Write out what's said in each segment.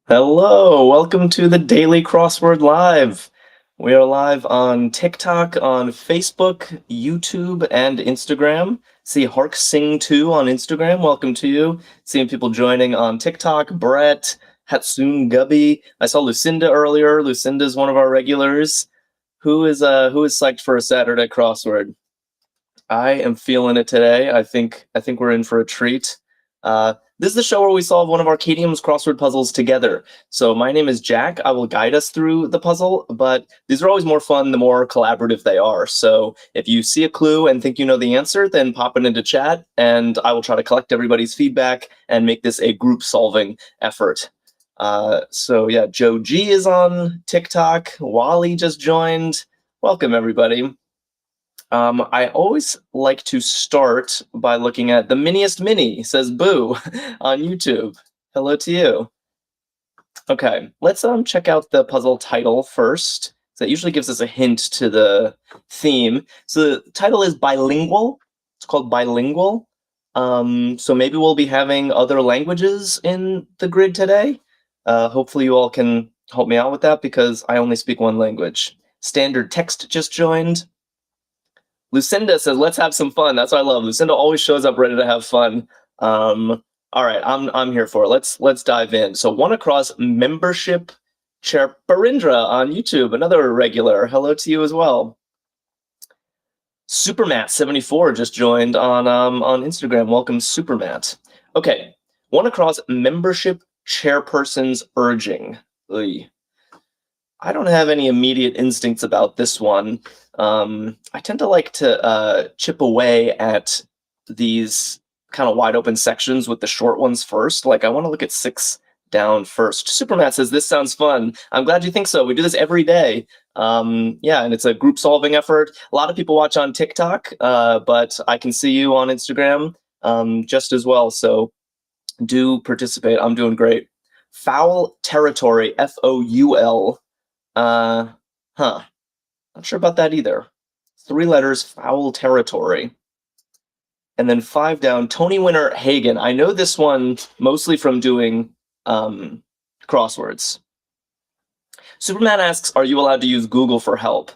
Hello, welcome to the Daily Crossword Live. We are live on TikTok, on Facebook, YouTube, and Instagram. See Hark Sing 2 on Instagram, welcome to you. Seeing people joining on TikTok, Brett, Hatsune Gubby. I saw Lucinda earlier. Lucinda's one of our regulars. Who is psyched for a Saturday crossword? I am feeling it today. I think we're in for a treat. This is the show where we solve one of Arkadium's crossword puzzles together. So my name is Jack. I will guide us through the puzzle, but these are always more fun the more collaborative they are. So if you see a clue and think you know the answer, then pop it into chat, and I will try to collect everybody's feedback and make this a group solving effort. So yeah, Joe G is on TikTok. Wally just joined. Welcome, everybody. I always like to start by looking at the miniest mini, says Boo, on YouTube. Hello to you. Okay, let's check out the puzzle title first. That usually gives us a hint to the theme. So the title is bilingual. It's called bilingual. So maybe we'll be having other languages in the grid today. Hopefully you all can help me out with that because I only speak one language. Standard text just joined. Lucinda says, "Let's have some fun." That's what I love. Lucinda always shows up ready to have fun. All right, I'm here for it. Let's dive in. So one across membership chair Parindra on YouTube, another regular. Hello to you as well. Supermat74 just joined on Instagram. Welcome, Supermat. Okay, one across membership chairperson's urging. Oy. I don't have any immediate instincts about this one. I tend to like to chip away at these kind of wide open sections with the short ones first. Like I want to look at 6 down first. Supermat says, "This sounds fun." I'm glad you think so. We do this every day. Yeah, and it's a group solving effort. A lot of people watch on TikTok, but I can see you on Instagram just as well. So do participate. I'm doing great. Foul territory, Foul. Uh, huh. Not sure about that either. 3 letters, foul territory. And then 5 down, Tony winner Hagen. I know this one mostly from doing crosswords. Superman asks, "Are you allowed to use Google for help?"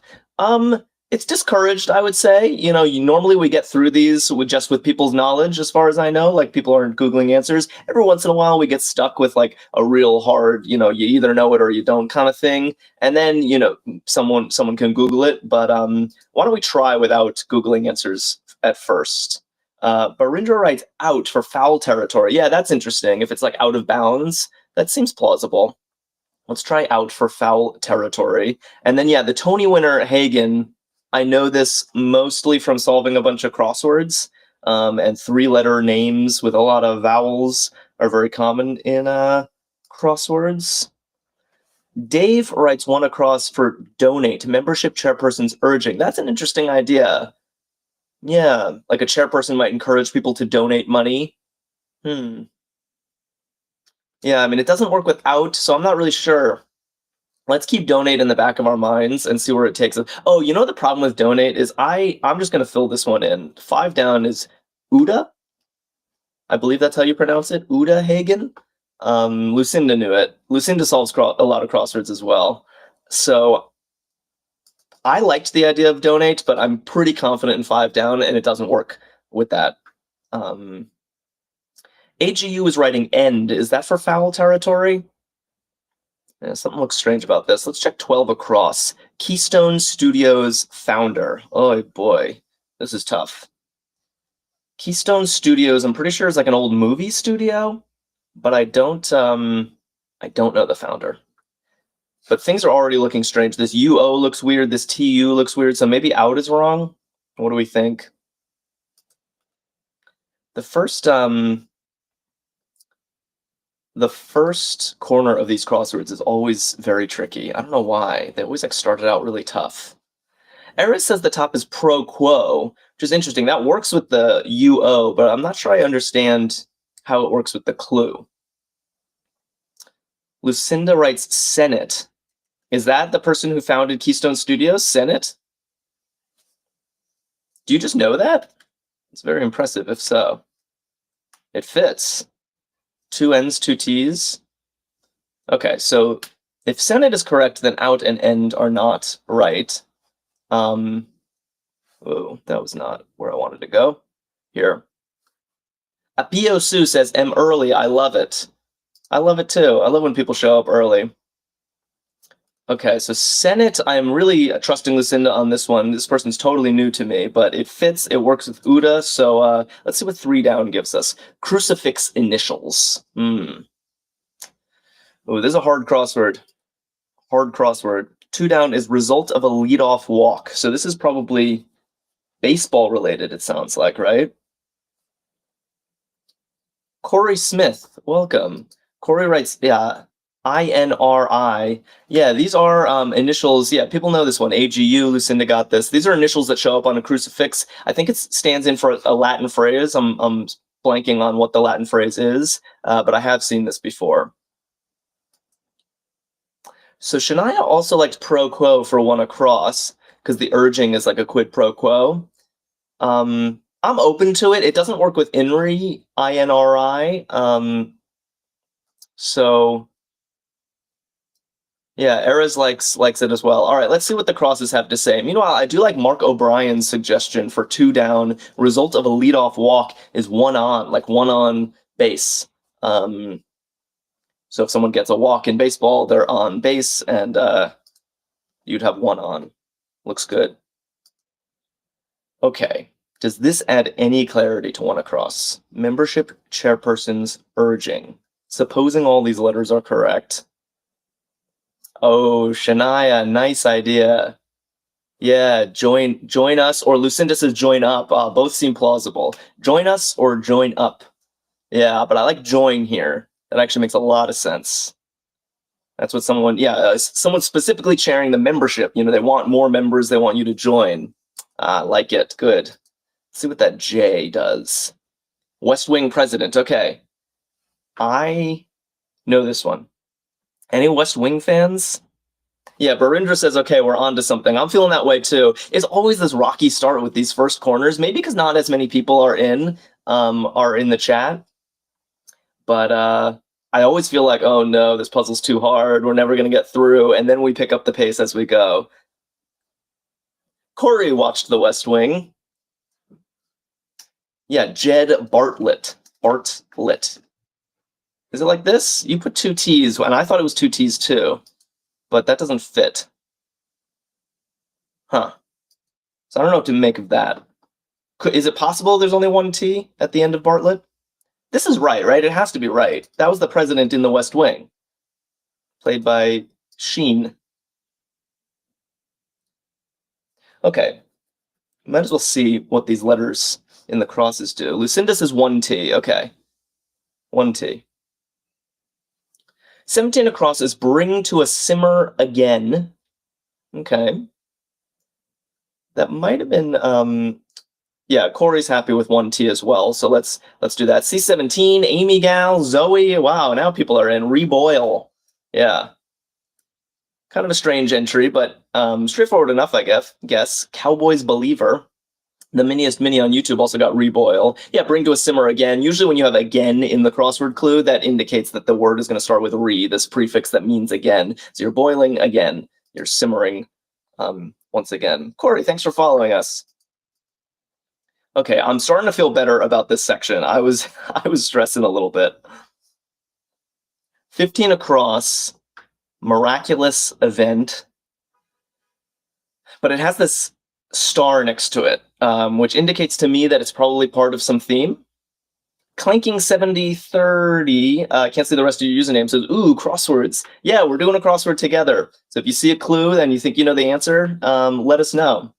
It's discouraged, I would say. Normally we get through these with people's knowledge, as far as I know. Like people aren't Googling answers. Every once in a while we get stuck with like a real hard, you either know it or you don't kind of thing. And then, someone can Google it. But why don't we try without Googling answers at first? Barindra writes out for foul territory. Yeah, that's interesting. If it's like out of bounds, that seems plausible. Let's try out for foul territory. And then, yeah, the Tony winner, Hagen, I know this mostly from solving a bunch of crosswords, and 3-letter names with a lot of vowels are very common in crosswords. Dave writes one across for donate, membership chairperson's urging. That's an interesting idea. Yeah, like a chairperson might encourage people to donate money. Yeah, I mean, it doesn't work without, so I'm not really sure. Let's keep donate in the back of our minds and see where it takes us. Oh, the problem with donate is I'm just going to fill this one in. 5 down is Uda. I believe that's how you pronounce it. Uda Hagen. Lucinda knew it. Lucinda solves a lot of crosswords as well. So I liked the idea of donate, but I'm pretty confident in 5 down, and it doesn't work with that. AGU is writing end. Is that for foul territory? Yeah, something looks strange about this. Let's check 12 across. Keystone Studios founder. Oh boy, this is tough. Keystone Studios, I'm pretty sure is like an old movie studio, but I don't know the founder. But things are already looking strange. This UO looks weird. This TU looks weird. So maybe out is wrong. What do we think? The first corner of these crosswords is always very tricky. I don't know why. They always like started out really tough. Eris says the top is pro quo, which is interesting. That works with the UO, but I'm not sure I understand how it works with the clue. Lucinda writes Senate. Is that the person who founded Keystone Studios? Senate? Do you just know that? It's very impressive if so. It fits. 2 N's, 2 T's. Okay, so if Senate is correct, then out and end are not right. Oh, that was not where I wanted to go. Here. Apio Su says, "M early, I love it." I love it too. I love when people show up early. Okay, so Senate, I'm really trusting Lucinda on this one. This person's totally new to me, but it fits. It works with Uda, so let's see what 3 down gives us. Crucifix initials. Oh, this is a hard crossword. Hard crossword. 2 down is result of a leadoff walk. So this is probably baseball related, it sounds like, right? Corey Smith, welcome. Corey writes, yeah, INRI. Yeah, these are initials. Yeah, people know this one. AGU, Lucinda got this. These are initials that show up on a crucifix. I think it stands in for a Latin phrase. I'm blanking on what the Latin phrase is, but I have seen this before. So Shania also liked pro quo for one across, because the urging is like a quid pro quo. I'm open to it. It doesn't work with INRI, INRI. So yeah, Erez likes it as well. All right, let's see what the crosses have to say. Meanwhile, I do like Mark O'Brien's suggestion for 2 down. Result of a leadoff walk is 1 on, like 1 on base. So if someone gets a walk in baseball, they're on base, and you'd have 1 on. Looks good. Okay. Does this add any clarity to one across? Membership chairperson's urging. Supposing all these letters are correct. Oh, Shania, nice idea. Yeah, join us, or Lucinda says join up. Both seem plausible. Join us or join up. Yeah, but I like join here. That actually makes a lot of sense. That's what someone, someone specifically chairing the membership. They want more members. They want you to join. Like it. Good. Let's see what that J does. West Wing president. Okay. I know this one. Any West Wing fans? Yeah, Barindra says, okay, we're on to something. I'm feeling that way too. It's always this rocky start with these first corners, maybe because not as many people are in the chat. But I always feel like, oh no, this puzzle's too hard. We're never going to get through. And then we pick up the pace as we go. Corey watched The West Wing. Yeah, Jed Bartlett. Bartlett. Is it like this? You put 2 T's, and I thought it was 2 T's too. But that doesn't fit. Huh. So I don't know what to make of that. Is it possible there's only 1 T at the end of Bartlett? This is right? It has to be right. That was the president in The West Wing. Played by Sheen. Okay. Might as well see what these letters in the crosses do. Lucinda says 1 T. Okay. 1 T. 17 across is bring to a simmer again. Okay. That might have been, yeah, Corey's happy with 1 T as well, so let's do that. C17, Amy Gal, Zoe, wow, now people are in. Reboil. Yeah. Kind of a strange entry, but straightforward enough, I guess. Cowboys Believer. The miniest mini on YouTube also got reboil. Yeah, bring to a simmer again. Usually when you have again in the crossword clue, that indicates that the word is going to start with re, this prefix that means again. So you're boiling again. You're simmering once again. Corey, thanks for following us. Okay, I'm starting to feel better about this section. I was stressing a little bit. 15 across, miraculous event. But it has this star next to it, which indicates to me that it's probably part of some theme. Clanking 7030, can't see the rest of your username, says, ooh, crosswords. Yeah, we're doing a crossword together. So if you see a clue and you think you know the answer, let us know.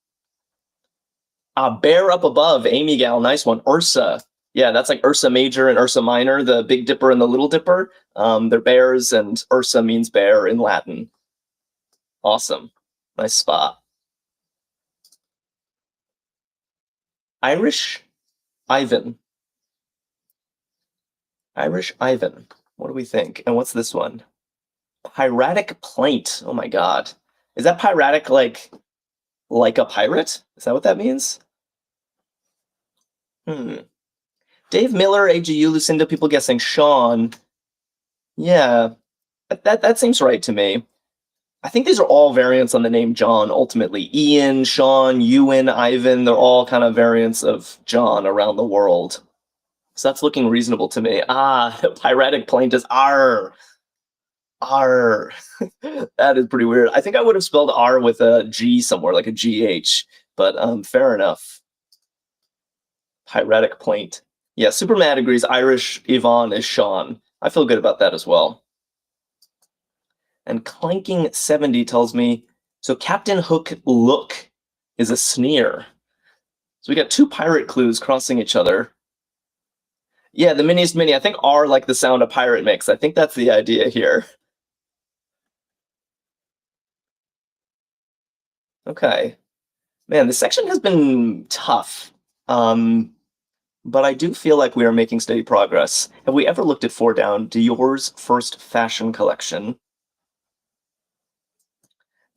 Bear up above, Amy Gal, nice one. Ursa. Yeah, that's like Ursa Major and Ursa Minor, the Big Dipper and the Little Dipper. They're bears, and Ursa means bear in Latin. Awesome. Nice spot. Irish Ivan. Irish Ivan. What do we think? And what's this one? Piratic plaint. Oh my god. Is that piratic like a pirate? Is that what that means? Dave Miller, AGU, Lucinda, people guessing Sean. Yeah. That seems right to me. I think these are all variants on the name John, ultimately. Ian, Sean, Ewan, Ivan, they're all kind of variants of John around the world. So that's looking reasonable to me. Piratic plaint is R. R. That is pretty weird. I think I would have spelled R with a G somewhere, like a GH, but fair enough. Piratic plaint. Yeah, Superman agrees Irish Yvonne is Sean. I feel good about that as well. And Clanking70 tells me, so Captain Hook look is a sneer. So we got two pirate clues crossing each other. Yeah, the miniest mini. I think R like the sound a pirate makes. I think that's the idea here. Okay. Man, this section has been tough. But I do feel like we are making steady progress. Have we ever looked at 4 down? Dior's first fashion collection.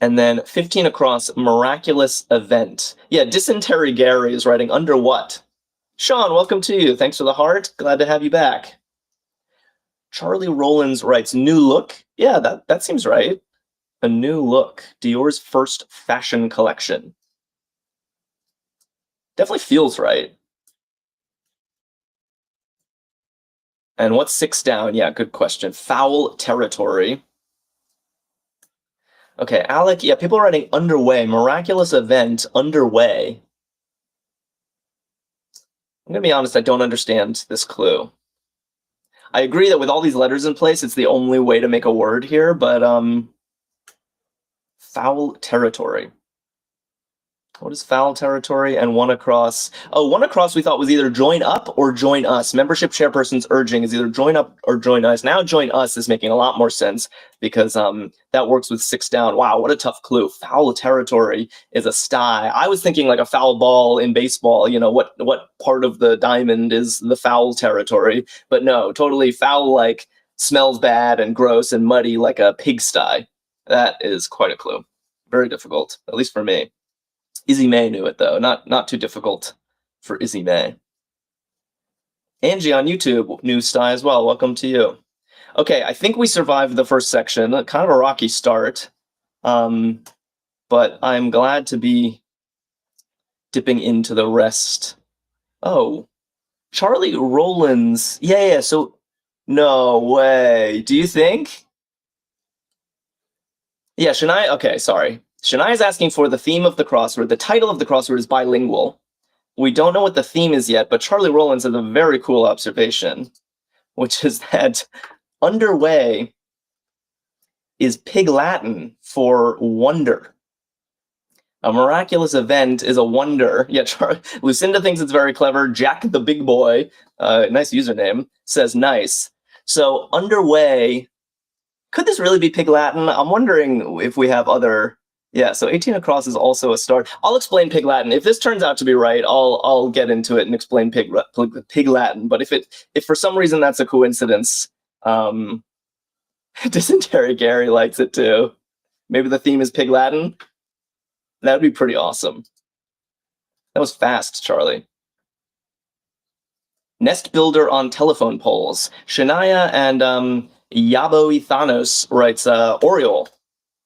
And then 15 across, miraculous event. Yeah, Dysentery Gary is writing under what? Sean, welcome to you. Thanks for the heart. Glad to have you back. Charlie Rollins writes new look. Yeah, that seems right. A new look. Dior's first fashion collection. Definitely feels right. And what's 6 down? Yeah, good question. Foul territory. Okay, Alec, yeah, people are writing underway. Miraculous event underway. I'm gonna be honest, I don't understand this clue. I agree that with all these letters in place, it's the only way to make a word here, but foul territory. What is foul territory? And 1 across. Oh, 1 across we thought was either join up or join us. Membership chairperson's urging is either join up or join us. Now join us is making a lot more sense because that works with 6 down. Wow, what a tough clue. Foul territory is a sty. I was thinking like a foul ball in baseball, you know, what part of the diamond is the foul territory? But no, totally foul, like smells bad and gross and muddy like a pigsty. That is quite a clue. Very difficult, at least for me. Izzy May knew it though, not too difficult for Izzy May. Angie on YouTube, new sty as well. Welcome to you. Okay, I think we survived the first section. Kind of a rocky start, but I'm glad to be dipping into the rest. Oh, Charlie Rollins. Yeah. So, no way. Do you think? Yeah, Shania. Okay, sorry. Shania is asking for the theme of the crossword. The title of the crossword is bilingual. We don't know what the theme is yet, but Charlie Rollins has a very cool observation, which is that underway is Pig Latin for wonder. A miraculous event is a wonder. Yeah, Lucinda thinks it's very clever. Jack the Big Boy, nice username, says nice. So underway, could this really be Pig Latin? I'm wondering if we have other. Yeah, so 18 across is also a start. I'll explain Pig Latin. If this turns out to be right, I'll get into it and explain Pig Latin. But if for some reason that's a coincidence, Dysentery Gary likes it too. Maybe the theme is Pig Latin. That would be pretty awesome. That was fast, Charlie. Nest builder on telephone poles. Shania and Yabo Ethanos writes Oriole.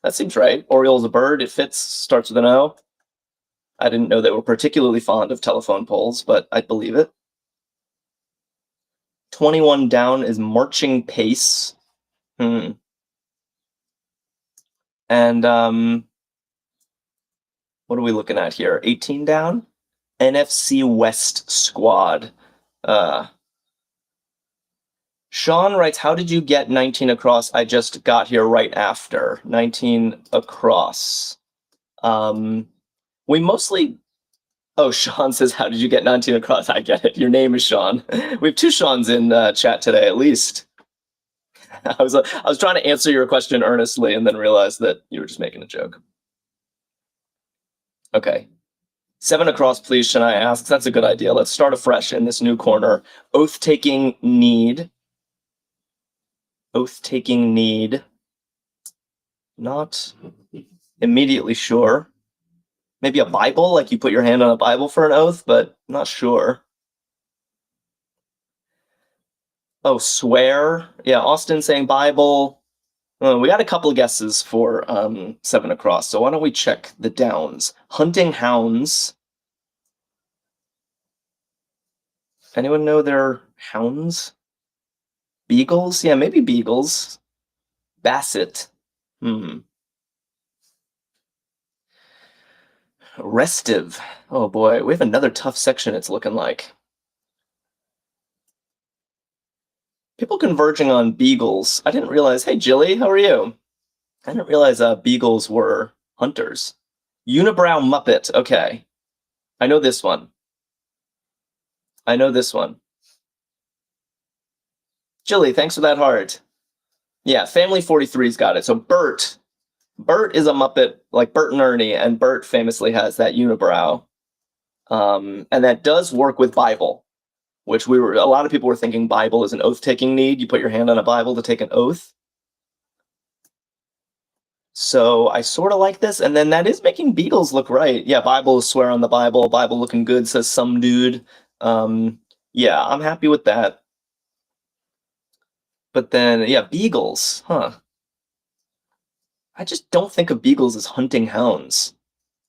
That seems right. Oriole's a bird. It fits. Starts with an O. I didn't know they were particularly fond of telephone poles, but I believe it. 21 down is marching pace. And what are we looking at here? 18 down? NFC West squad. Sean writes, how did you get 19 across? I just got here right after. 19 across. We mostly. Oh, Sean says, how did you get 19 across? I get it. Your name is Sean. We have 2 Seans in chat today, at least. I was trying to answer your question earnestly and then realized that you were just making a joke. Okay. 7 across, please, Shania asks. That's a good idea. Let's start afresh in this new corner. Oath-taking need. Oath-taking need. Not immediately sure. Maybe a Bible, like you put your hand on a Bible for an oath, but not sure. Oh, swear. Yeah, Austin saying Bible. We got a couple of guesses for 7 across, so why don't we check the downs? Hunting hounds. Anyone know their hounds? Beagles? Yeah, maybe beagles. Basset. Restive. Oh boy, we have another tough section, it's looking like. People converging on beagles. I didn't realize. Hey, Jilly, how are you? I didn't realize beagles were hunters. Unibrow Muppet. Okay. I know this one. I know this one. Jilly, thanks for that heart. Yeah, Family 43's got it. So Bert. Bert is a Muppet, like Bert and Ernie, and Bert famously has that unibrow. And that does work with Bible, which a lot of people were thinking Bible is an oath-taking need. You put your hand on a Bible to take an oath. So I sort of like this, and then that is making beagles look right. Yeah, Bible swear on the Bible. Bible looking good, says some dude. Yeah, I'm happy with that. But then, yeah, beagles, huh? I just don't think of beagles as hunting hounds.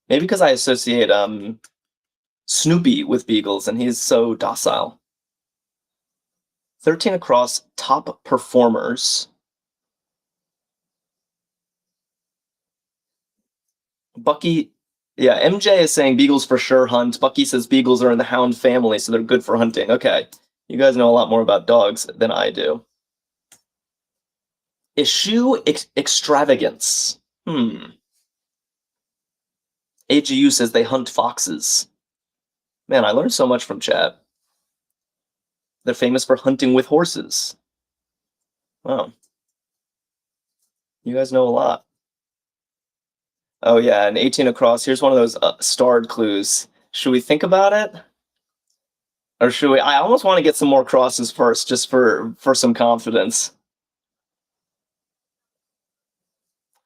Maybe because I associate Snoopy with beagles, and he's so docile. 13 across, top performers. Bucky, yeah, MJ is saying beagles for sure hunt. Bucky says beagles are in the hound family, so they're good for hunting. Okay, you guys know a lot more about dogs than I do. Issue extravagance. AGU says they hunt foxes. Man, I learned so much from chat. They're famous for hunting with horses. Wow. You guys know a lot. Oh yeah, and 18 across. Here's one of those starred clues. Should we think about it? Or should we? I almost want to get some more crosses first, just for some confidence.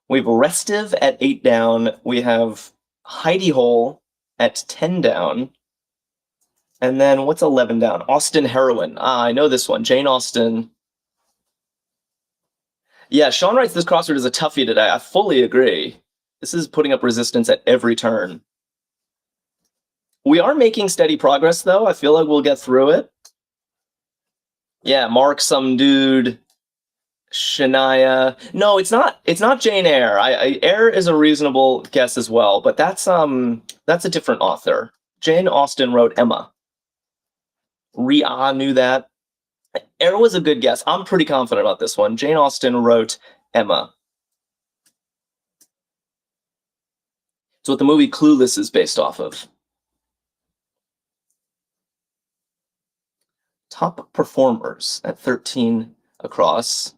We have Restive at 8 down. We have Heidi Hole at 10 down. And then what's 11 down? Austin Heroin. I know this one. Jane Austen. Yeah, Sean writes this crossword is a toughie today. I fully agree. This is putting up resistance at every turn. We are making steady progress, though. I feel like we'll get through it. Yeah, Mark, some dude. Shania. No, it's not. It's not Jane Eyre. Eyre is a reasonable guess as well, but that's a different author. Jane Austen wrote Emma. Ria knew that. Eyre was a good guess. I'm pretty confident about this one. Jane Austen wrote Emma. It's what the movie Clueless is based off of. Top performers at 13 across.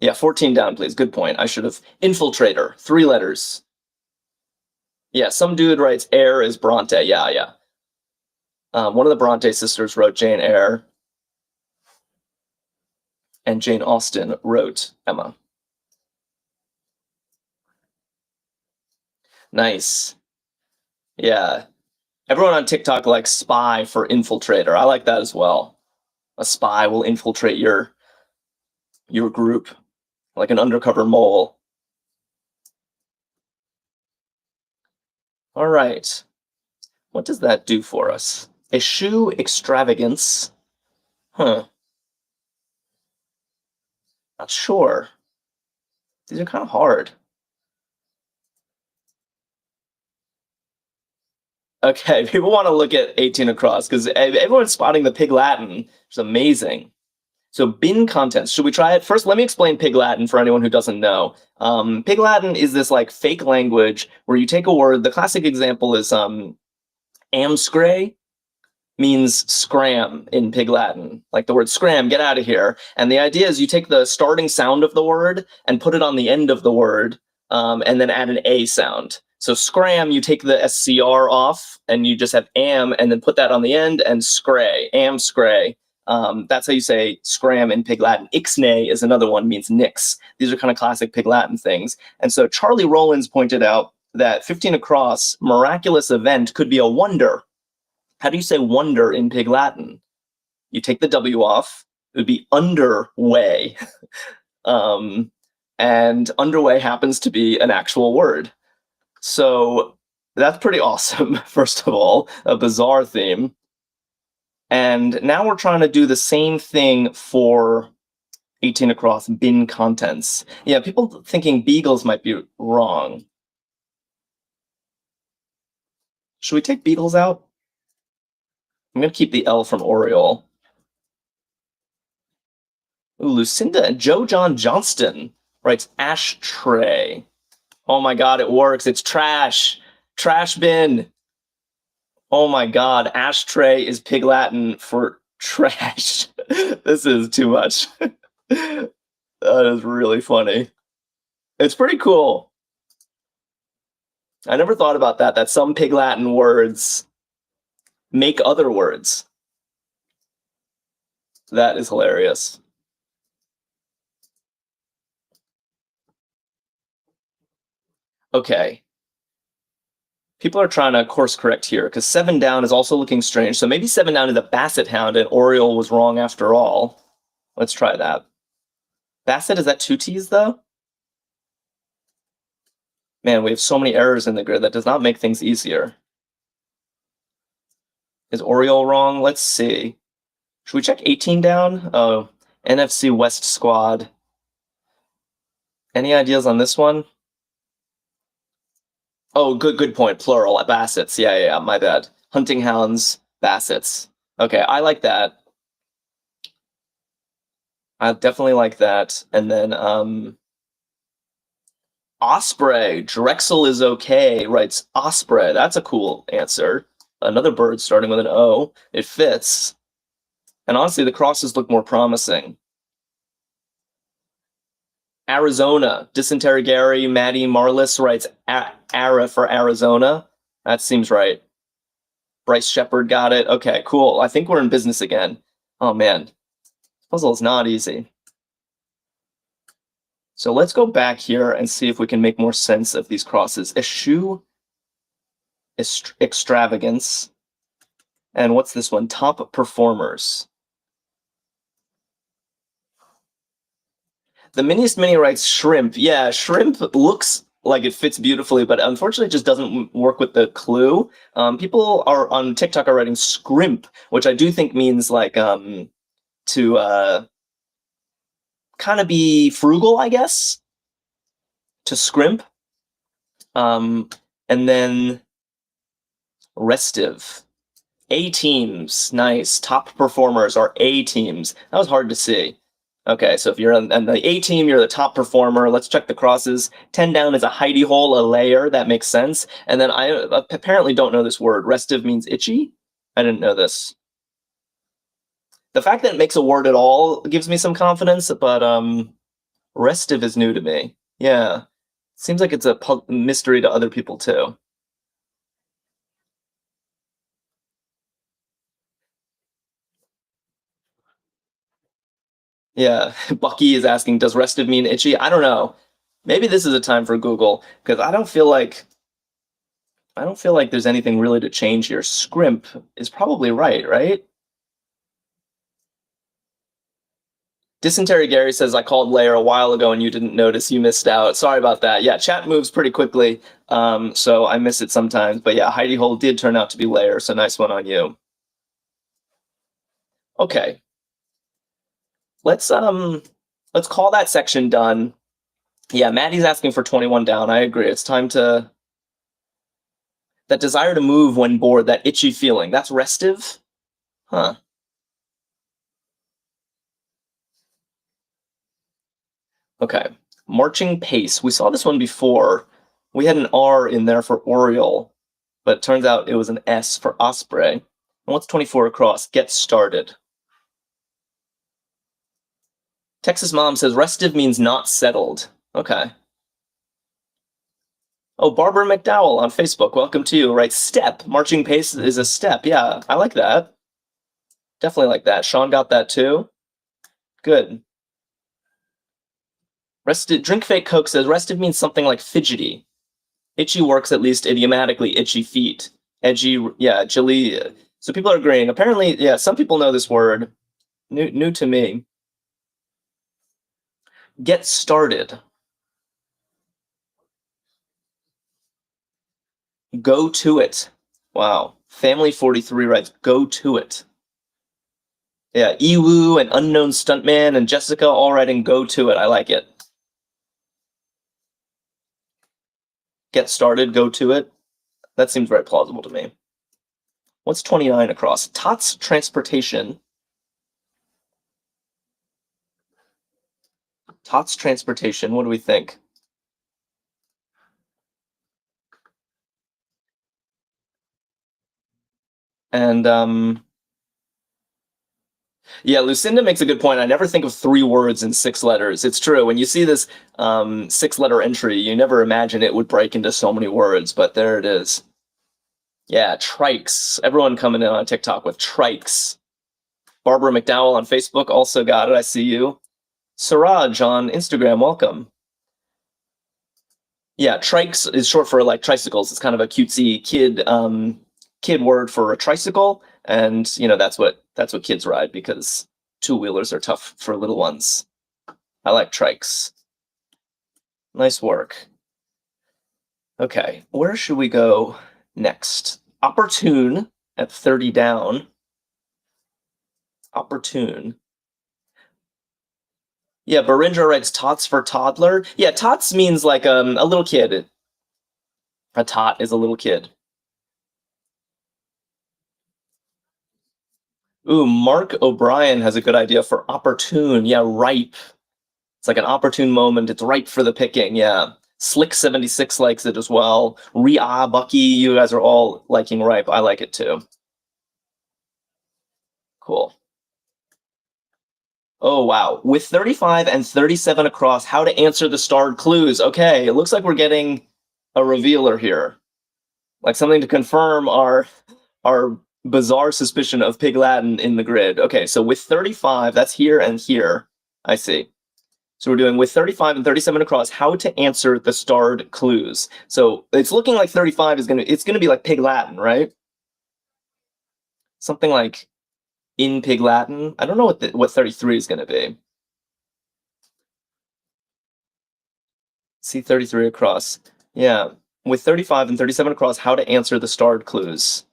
Yeah, 14 down, please. Good point. I should have. Infiltrator, 3 letters. Yeah, some dude writes Eyre is Bronte. Yeah. One of the Bronte sisters wrote Jane Eyre. And Jane Austen wrote Emma. Nice. Yeah. Everyone on TikTok likes spy for infiltrator. I like that as well. A spy will infiltrate your group like an undercover mole. All right. What does that do for us? Eschew extravagance. Huh. Not sure. These are kind of hard. Okay, people want to look at 18 across because everyone's spotting the Pig Latin. It's amazing. So bin contents. Should we try it? First, let me explain Pig Latin for anyone who doesn't know. Pig Latin is this like fake language where you take a word. The classic example is amscray means scram in Pig Latin, like the word scram, get out of here. And the idea is you take the starting sound of the word and put it on the end of the word, and then add an A sound. So scram, you take the SCR off and you just have am and then put that on the end, and scray, am scray. That's how you say scram in Pig Latin. Ixnay is another one, means nix. These are kind of classic Pig Latin things. And so Charlie Rollins pointed out that 15 across, miraculous event, could be a wonder. How do you say wonder in Pig Latin? You take the W off. It would be underway. and underway happens to be an actual word. So that's pretty awesome, first of all, a bizarre theme. And now we're trying to do the same thing for 18 across bin contents. Yeah, people thinking beagles might be wrong. Should we take beagles out? I'm going to keep the L from Oriole. Ooh, Lucinda and Joe John Johnston writes ashtray. Oh my god, it works. It's trash. Trash bin. Oh my god, ashtray is Pig Latin for trash. This is too much. That is really funny. It's pretty cool. I never thought about that some Pig Latin words make other words. That is hilarious. Okay. People are trying to course correct here because 7 down is also looking strange. So maybe 7 down is a basset hound and Oriole was wrong after all. Let's try that. Basset, is that 2 T's though? Man, we have so many errors in the grid. That does not make things easier. Is Oriole wrong? Let's see. Should we check 18 down? Oh, NFC West squad. Any ideas on this one? Oh, good point. Plural. Bassets. Yeah, my bad. Hunting hounds, bassets. Okay, I like that. I definitely like that. And then, Osprey. Drexel is okay, writes Osprey. That's a cool answer. Another bird starting with an O. It fits. And honestly, the crosses look more promising. Arizona. Dysentery Gary, Maddie Marlis writes Ara for Arizona. That seems right. Bryce Shepard got it. Okay, cool. I think we're in business again. Oh man, this puzzle is not easy. So let's go back here and see if we can make more sense of these crosses. Eschew, extravagance, and what's this one? Top performers. The Miniest Mini writes shrimp. Yeah, shrimp looks like it fits beautifully, but unfortunately it just doesn't work with the clue. People are on TikTok are writing scrimp, which I do think means like to kind of be frugal, I guess. To scrimp. And then restive. A teams, nice. Top performers are A teams. That was hard to see. Okay, so if you're on the A team, you're the top performer. Let's check the crosses. 10 down is a hidey hole, a layer. That makes sense. And then I apparently don't know this word. Restive means itchy. I didn't know this. The fact that it makes a word at all gives me some confidence, but restive is new to me. Yeah. Seems like it's a mystery to other people too. Yeah, Bucky is asking, does restive mean itchy? I don't know. Maybe this is a time for Google because I don't feel like there's anything really to change here. Scrimp is probably right? Dysentery Gary says, I called layer a while ago and you didn't notice. You missed out. Sorry about that. Yeah, chat moves pretty quickly, so I miss it sometimes. But yeah, hidey hole did turn out to be layer, so nice one on you. Okay. Let's call that section done. Yeah, Maddie's asking for 21 down. I agree. It's time to that desire to move when bored, that itchy feeling. That's restive? Huh. Okay. Marching pace. We saw this one before. We had an R in there for Oriole, but it turns out it was an S for Osprey. And what's 24 across? Get started. Texas Mom says restive means not settled. Okay. Oh, Barbara McDowell on Facebook, welcome to you. Right, step. Marching pace is a step. Yeah, I like that. Definitely like that. Sean got that too. Good. Rested. Drink Fake Coke says restive means something like fidgety. Itchy works at least idiomatically. Itchy feet. Edgy. Yeah, Jilly. So people are agreeing. Apparently, yeah, some people know this word. New to me. Get started. Go to it. Wow. Family43 writes, go to it. Yeah, Iwu and Unknown Stuntman and Jessica all writing go to it. I like it. Get started, go to it. That seems very plausible to me. What's 29 across? Tots Transportation. Tots Transportation, what do we think? And yeah, Lucinda makes a good point. I never think of 3 words in 6 letters. It's true. When you see this 6-letter entry, you never imagine it would break into so many words, but there it is. Yeah, trikes. Everyone coming in on TikTok with trikes. Barbara McDowell on Facebook also got it. I see you. Siraj on Instagram, welcome. Yeah, trikes is short for like tricycles. It's kind of a cutesy kid word for a tricycle, and that's what kids ride because 2-wheelers are tough for little ones. I like trikes. Nice work. Okay, where should we go next? Opportune at 30 down. Opportune. Yeah, Barinder writes tots for toddler. Yeah, tots means like a little kid. A tot is a little kid. Ooh, Mark O'Brien has a good idea for opportune. Yeah, ripe. It's like an opportune moment. It's ripe for the picking. Yeah. Slick76 likes it as well. Ria, Bucky, you guys are all liking ripe. I like it too. Cool. Oh, wow. With 35 and 37 across, how to answer the starred clues. Okay, it looks like we're getting a revealer here. Like something to confirm our bizarre suspicion of Pig Latin in the grid. Okay, so with 35, that's here and here. I see. So we're doing with 35 and 37 across, how to answer the starred clues. So it's looking like 35 is it's gonna be like Pig Latin, right? Something like in Pig Latin. I don't know what 33 is gonna be. See 33 across. Yeah. With 35 and 37 across, how to answer the starred clues.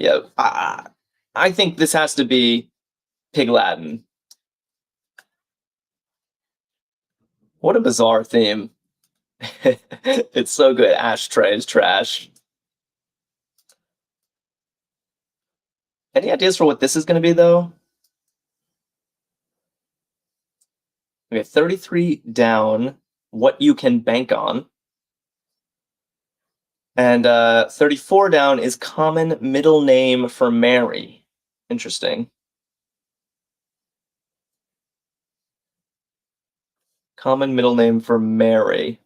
Yeah, I think this has to be Pig Latin. What a bizarre theme. It's so good. Ashtray is trash. Any ideas for what this is going to be, though? Okay, 33 down, what you can bank on. And 34 down is common middle name for Mary. Interesting. Common middle name for Mary.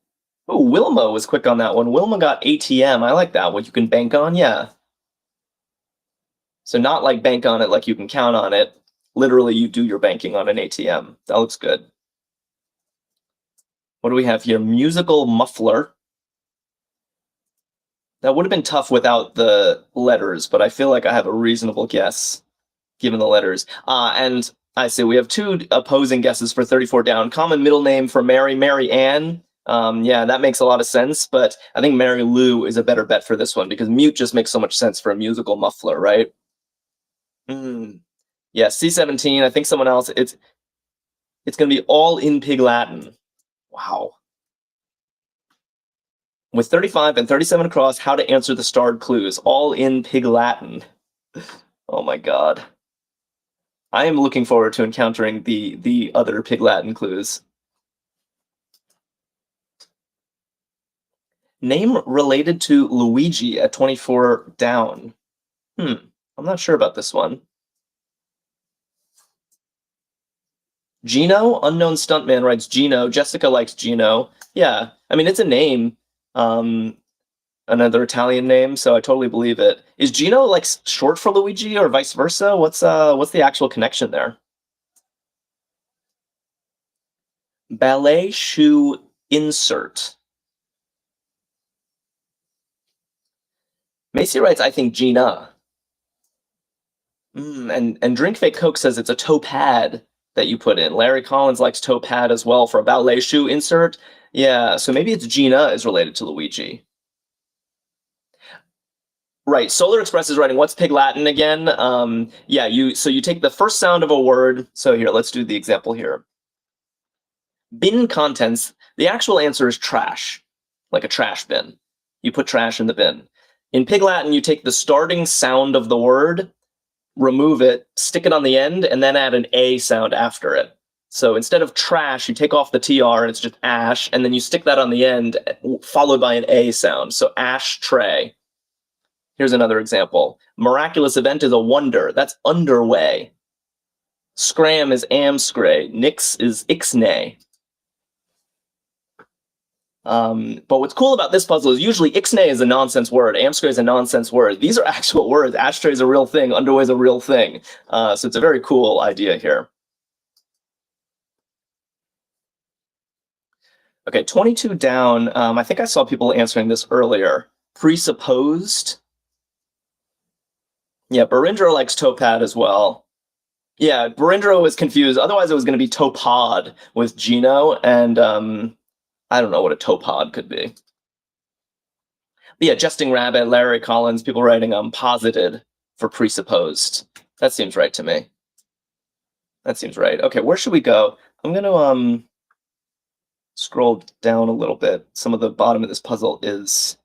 Oh, Wilma was quick on that one. Wilma got ATM. I like that. What you can bank on? Yeah. So not like bank on it like you can count on it. Literally, you do your banking on an ATM. That looks good. What do we have here? Musical muffler. That would have been tough without the letters, but I feel like I have a reasonable guess given the letters. And I see we have 2 opposing guesses for 34 down. Common middle name for Mary, Mary Ann. Yeah, that makes a lot of sense, but I think Mary Lou is a better bet for this one because mute just makes so much sense for a musical muffler, right? Yeah, C17. I think someone else. It's going to be all in Pig Latin. Wow. With 35 and 37 across, how to answer the starred clues, all in Pig Latin. Oh my god. I am looking forward to encountering the other Pig Latin clues. Name related to Luigi at 24 down. I'm not sure about this one. Gino, Unknown Stuntman writes Gino. Jessica likes Gino. Yeah, I mean, it's a name. Another Italian name, so I totally believe it. Is Gino like short for Luigi or vice versa? What's the actual connection there? Ballet shoe insert. Macy writes, I think Gina. And Drink Fake Coke says it's a toe pad that you put in. Larry Collins likes toe pad as well for a ballet shoe insert. Yeah, so maybe it's Gina is related to Luigi. Right. Solar Express is writing what's Pig Latin again? Yeah, you take the first sound of a word. So here, let's do the example here. Bin contents, the actual answer is trash, like a trash bin. You put trash in the bin. In Pig Latin, you take the starting sound of the word, remove it, stick it on the end, and then add an A sound after it. So instead of trash, you take off the TR and it's just ash, and then you stick that on the end, followed by an A sound. So ash tray. Here's another example. Miraculous event is a wonder. That's underway. Scram is amscray. Nix is ixnay. But what's cool about this puzzle is usually ixnay is a nonsense word. Amscray is a nonsense word. These are actual words. Ashtray is a real thing. Underway is a real thing. So it's a very cool idea here. Okay, 22 down. I think I saw people answering this earlier. Presupposed. Yeah, Barindra likes Topad as well. Yeah, Barindra was confused. Otherwise, it was going to be Topod with Gino, and I don't know what a Topod could be. But yeah, Jesting Rabbit, Larry Collins, people writing posited for presupposed. That seems right to me. That seems right. Okay, where should we go? I'm going to scroll down a little bit. Some of the bottom of this puzzle is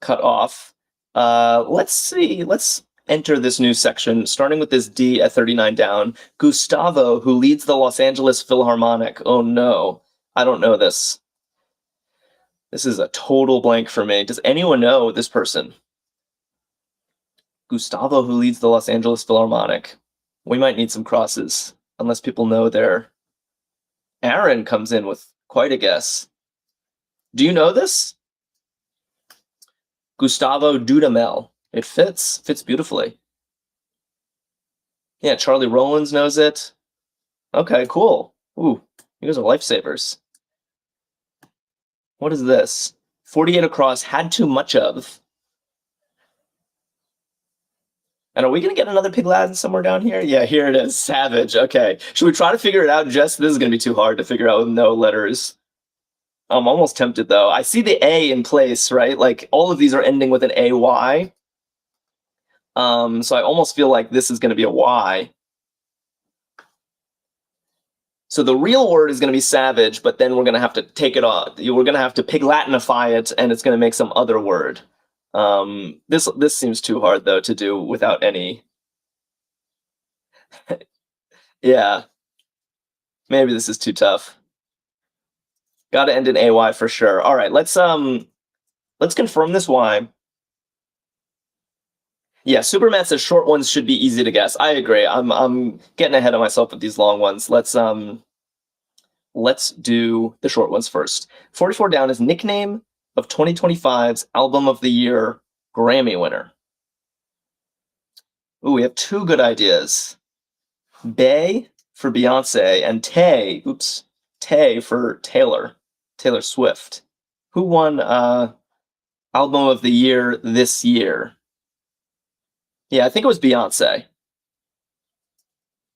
cut off. Let's see. Let's enter this new section, starting with this D at 39 down. Gustavo, who leads the Los Angeles Philharmonic. Oh no, I don't know this. This is a total blank for me. Does anyone know this person? Gustavo, who leads the Los Angeles Philharmonic. We might need some crosses, unless people know their... Aaron comes in with quite a guess. Do you know this? Gustavo Dudamel. It fits beautifully. Yeah, Charlie Rollins knows it. Okay, cool. Ooh, you guys are lifesavers. What is this? 48 across, had too much of. And are we going to get another Pig Latin somewhere down here? Yeah, here it is. Savage. Okay. Should we try to figure it out, Jess? This is going to be too hard to figure out with no letters. I'm almost tempted, though. I see the A in place, right? Like, all of these are ending with an AY. So I almost feel like this is going to be a Y. So the real word is going to be savage, but then we're going to have to take it off. We're going to have to Pig Latinify it, and it's going to make some other word. This seems too hard, though, to do without any... Yeah. Maybe this is too tough. Gotta end in AY for sure. All right, let's confirm this Y. Yeah, Superman says short ones should be easy to guess. I agree. I'm getting ahead of myself with these long ones. Let's do the short ones first. 44 down is nickname of 2025's Album of the Year Grammy winner. Ooh, we have two good ideas. Bay for Beyonce and Tay for Taylor Swift. Who won Album of the Year this year? Yeah, I think it was Beyonce.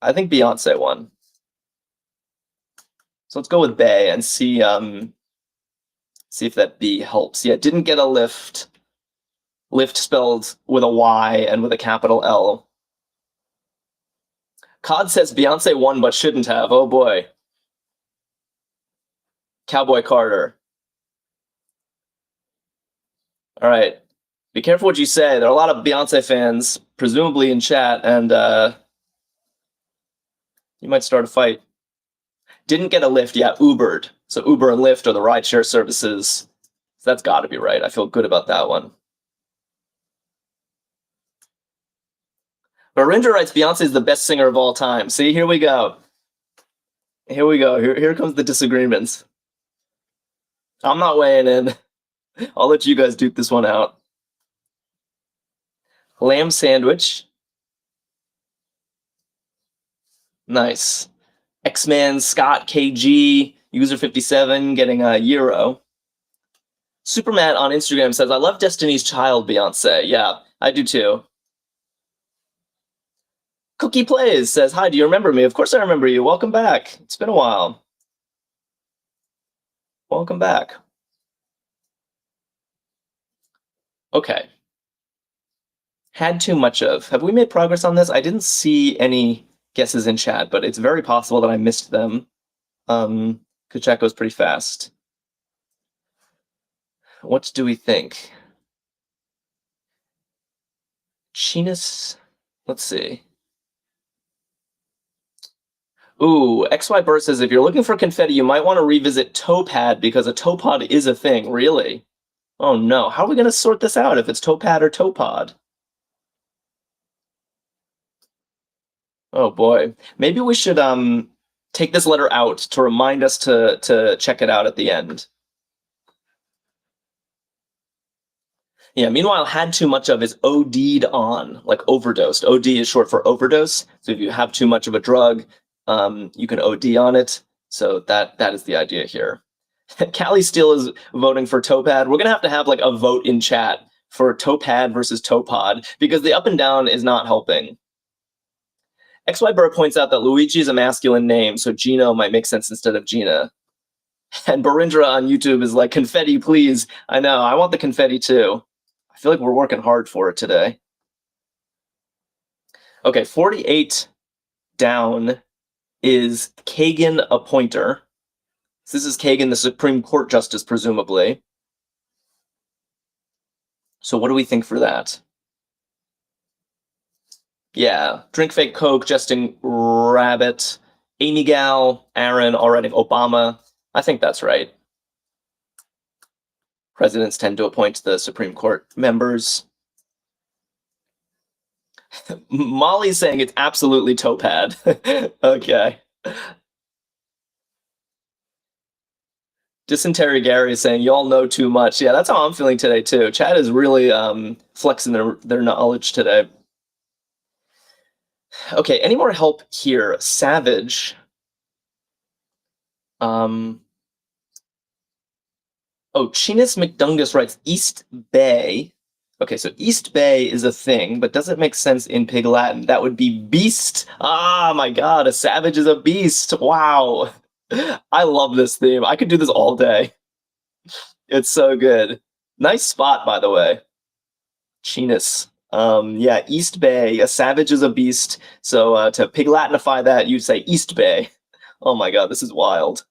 I think Beyonce won. So let's go with Bay and see if that B helps. Yeah, it didn't get a lift. Lift spelled with a Y and with a capital L. Cod says Beyonce won but shouldn't have. Oh boy. Cowboy Carter. All right. Be careful what you say. There are a lot of Beyonce fans, presumably in chat, and you might start a fight. Didn't get a lift, yeah, Ubered. So Uber and Lyft are the rideshare services. So that's got to be right. I feel good about that one. Barinder writes Beyonce is the best singer of all time. See, here we go. Here we go. Here comes the disagreements. I'm not weighing in. I'll let you guys duke this one out. Lamb sandwich. Nice. X-Man Scott KG, user 57, getting a euro. Superman on Instagram says, I love Destiny's Child, Beyonce. Yeah, I do too. Cookie Plays says, hi, do you remember me? Of course I remember you. Welcome back. It's been a while. Welcome back. Okay. Had too much of. Have we made progress on this? I didn't see any guesses in chat, but it's very possible that I missed them. Because chat goes pretty fast. What do we think? Chinus, let's see. Ooh, XY Burst says, if you're looking for confetti, you might want to revisit Topad because a Topod is a thing, really. Oh no, how are we going to sort this out if it's Topad or Topod? Oh boy. Maybe we should take this letter out to remind us to check it out at the end. Yeah, meanwhile, had too much of is OD'd on, like overdosed. OD is short for overdose. So if you have too much of a drug, you can OD on it. So that is the idea here. Callie still is voting for Topad. We're going to have like a vote in chat for Topad versus Topod because the up and down is not helping. XY Burr points out that Luigi is a masculine name, so Gino might make sense instead of Gina. And Barindra on YouTube is like, confetti, please. I know, I want the confetti too. I feel like we're working hard for it today. Okay, 48 down is Kagan Appointer. So this is Kagan, the Supreme Court Justice, presumably. So what do we think for that? Yeah, Drink Fake Coke, Jesting Rabbit, Amy Gal, Aaron, already Obama. I think that's right. Presidents tend to appoint the Supreme Court members. Molly's saying it's absolutely Topad. Okay. Dysentery Gary is saying, y'all know too much. Yeah, that's how I'm feeling today, too. Chat is really flexing their knowledge today. Okay, any more help here? Savage. Oh, Chinus McDungus writes East Bay. Okay, so East Bay is a thing, but does it make sense in Pig Latin? That would be beast. Ah, my God, a savage is a beast. Wow. I love this theme. I could do this all day. It's so good. Nice spot, by the way. Chinus. Yeah, East Bay. A savage is a beast. So to Pig Latinify that, you'd say East Bay. Oh my God, this is wild.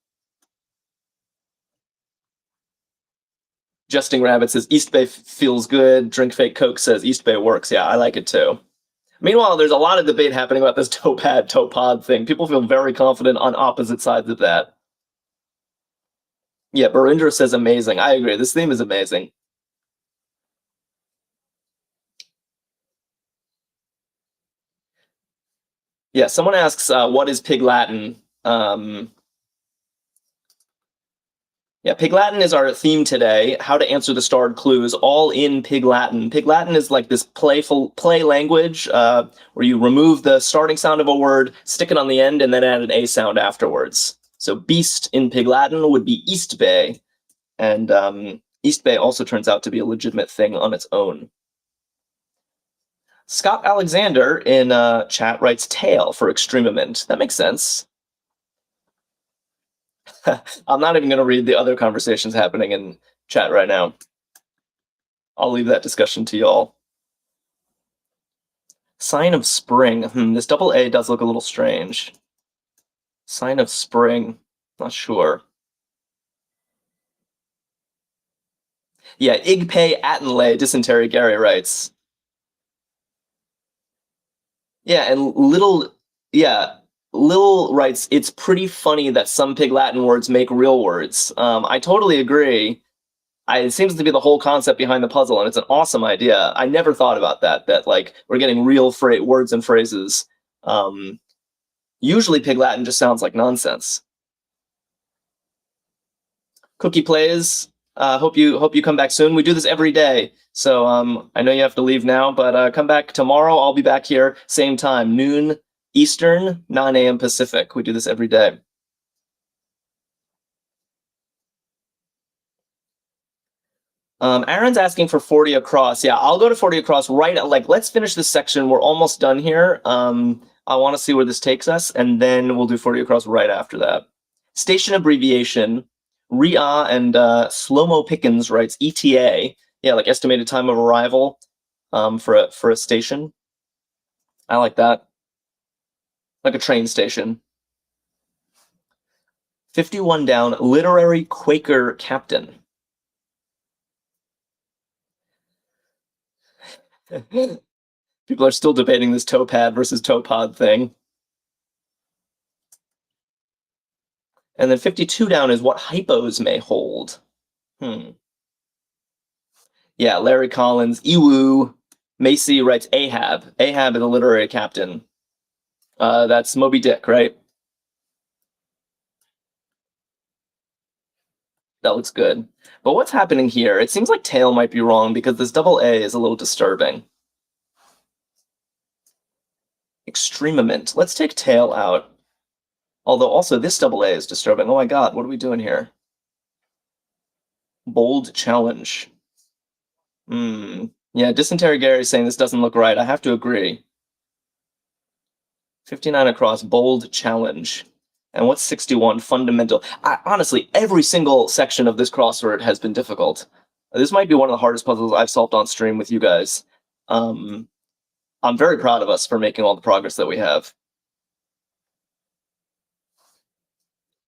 Jesting Rabbit says East Bay feels good. Drink Fake Coke says East Bay works. Yeah, I like it too. Meanwhile, there's a lot of debate happening about this Topad thing. People feel very confident on opposite sides of that. Yeah, Barinder says amazing. I agree. This theme is amazing. Yeah, someone asks, what is Pig Latin? Yeah, Pig Latin is our theme today. How to answer the starred clues, all in Pig Latin. Pig Latin is like this play language where you remove the starting sound of a word, stick it on the end, and then add an A sound afterwards. So beast in Pig Latin would be East Bay. And East Bay also turns out to be a legitimate thing on its own. Scott Alexander in chat writes tail for extremament. That makes sense. I'm not even going to read the other conversations happening in chat right now. I'll leave that discussion to y'all. Sign of spring. This double A does look a little strange. Sign of spring. Not sure. Yeah, Igpay Attenlay, Dysentery Gary writes. Yeah, and Lil writes, it's pretty funny that some Pig Latin words make real words. I totally agree. It seems to be the whole concept behind the puzzle, and it's an awesome idea. I never thought about that like we're getting real words and phrases. Usually Pig Latin just sounds like nonsense. Cookie Plays, hope you come back soon. We do this every day, so I know you have to leave now, but come back tomorrow. I'll be back here, same time, noon Eastern, 9 a.m. Pacific. We do this every day. Aaron's asking for 40 across. Yeah, I'll go to 40 across let's finish this section. We're almost done here. I want to see where this takes us, and then we'll do 40 across right after that. Station abbreviation, RIA and Slow-Mo Pickens writes ETA. Yeah, like estimated time of arrival. for a station. I like that. Like a train station. 51 down, literary Quaker captain. People are still debating this towpad versus towpod thing. And then 52 down is what hypos may hold. Yeah, Larry Collins, Ewu. Macy writes Ahab. Ahab is a literary captain. That's Moby Dick, right? That looks good. But what's happening here? It seems like tail might be wrong because this double A is a little disturbing. Extremament. Let's take tail out. Although also this double A is disturbing. Oh my god, what are we doing here? Bold challenge. Yeah, Dysentery Gary is saying this doesn't look right. I have to agree. 59 across, bold challenge. And what's 61? Fundamental. Honestly, every single section of this crossword has been difficult. This might be one of the hardest puzzles I've solved on stream with you guys. I'm very proud of us for making all the progress that we have.